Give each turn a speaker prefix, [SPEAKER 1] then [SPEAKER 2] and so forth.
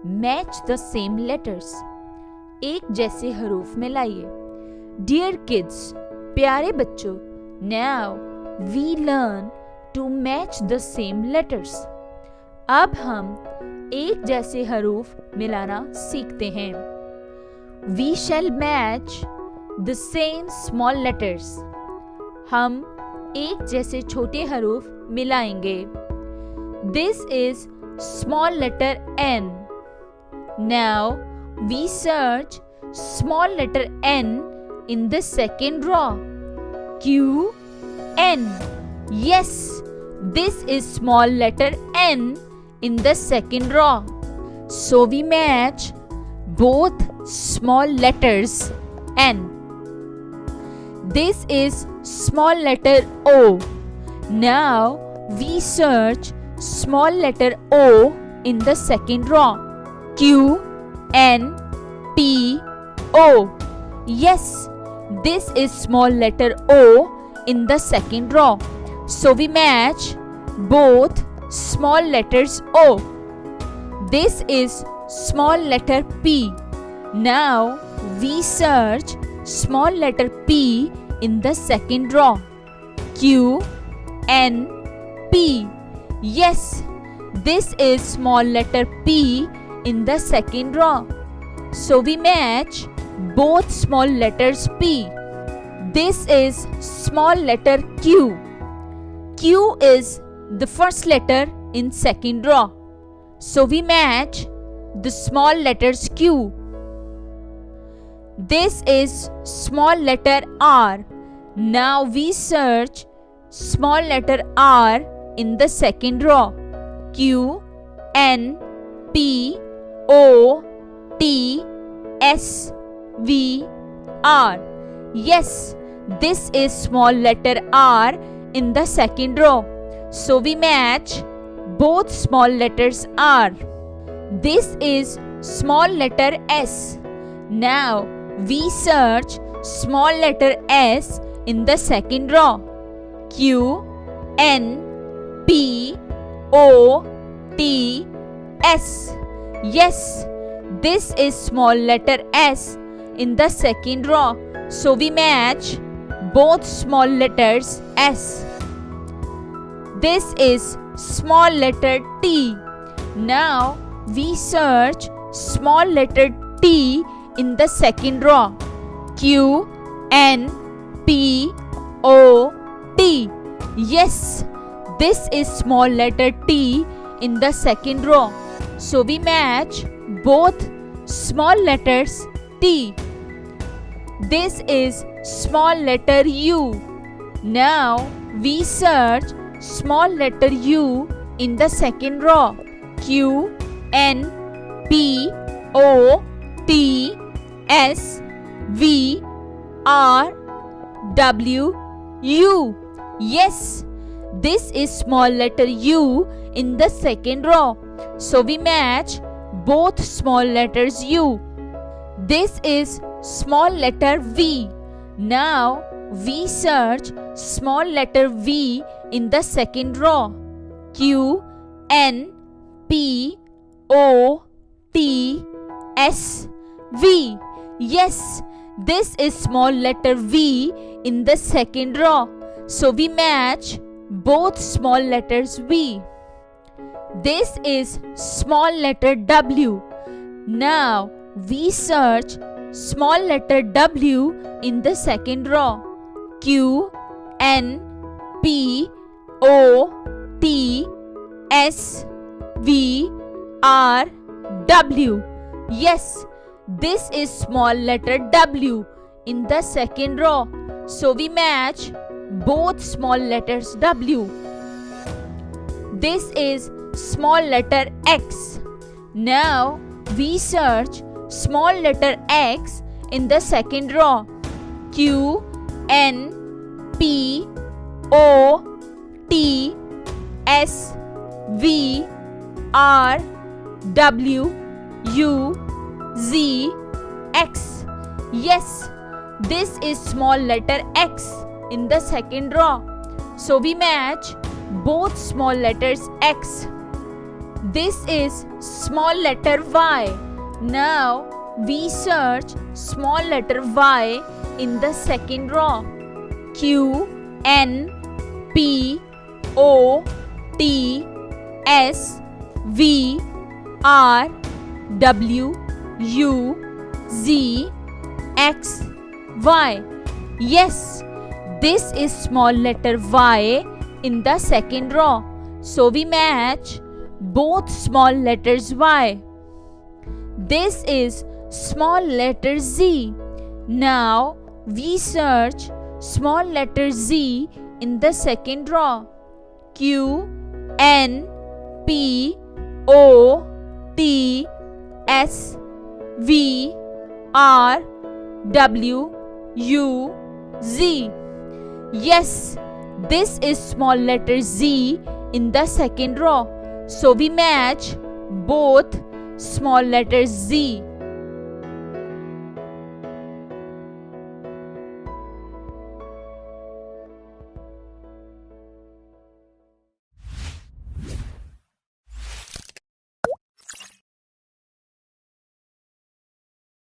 [SPEAKER 1] Match the same letters, एक जैसे हरूफ मिलाइए। डियर किड्स, प्यारे बच्चों, now we learn to match the same letters. अब हम एक जैसे हरूफ मिलाना सीखते हैं। We shall match the same small letters, हम एक जैसे छोटे हरूफ मिलाएंगे। This is small letter N. Now we search small letter N in the second row. Q, N. Yes, this is small letter N in the second row. So we match both small letters N. This is small letter O. Now we search small letter O in the second row. Q, N, P, O. Yes, this is small letter O in the second row. So we match both small letters O. This is small letter P. Now we search small letter P in the second row. Q, N, P. Yes, this is small letter P in the second row. So we match both small letters P. This is small letter Q. Q is the first letter in second row. So we match the small letters Q. This is small letter R. Now we search small letter R in the second row. Q, N, P, O, T, S, V, R. Yes, this is small letter R in the second row. So we match both small letters R. This is small letter S. Now we search small letter S in the second row. Q, N, P, O, T, S. Yes, this is small letter S in the second row. So we match both small letters S. This is small letter T. Now we search small letter T in the second row. Q, N, P, O, T. Yes, this is small letter T in the second row. So we match both small letters T. This is small letter U. Now we search small letter U in the second row. Q, N, P, O, T, S, V, R, W, U. Yes, this is small letter U in the second row. So we match both small letters U. This is small letter V. Now we search small letter V in the second row. Q, N, P, O, T, S, V. Yes, this is small letter V in the second row. So we match both small letters V. This is small letter W. Now we search small letter W in the second row. Q, N, P, O, T, S, V, R, W. Yes, this is small letter W in the second row. So we match both small letters W. This is small letter X. Now we search small letter X in the second row. Q, N, P, O, T, S, V, R, W, U, Z, X. Yes, this is small letter X in the second row. So we match both small letters X. This is small letter Y. Now we search small letter Y in the second row. Q, N, P, O, T, S, V, R, W, U, Z, X, Y. Yes, this is small letter Y in the second row. So we match both small letters Y. This is small letter Z. Now we search small letter Z in the second row. Q, N, P, O, T, S, V, R, W, U, Z. Yes, this is small letter Z in the second row. So we match both small letters Z.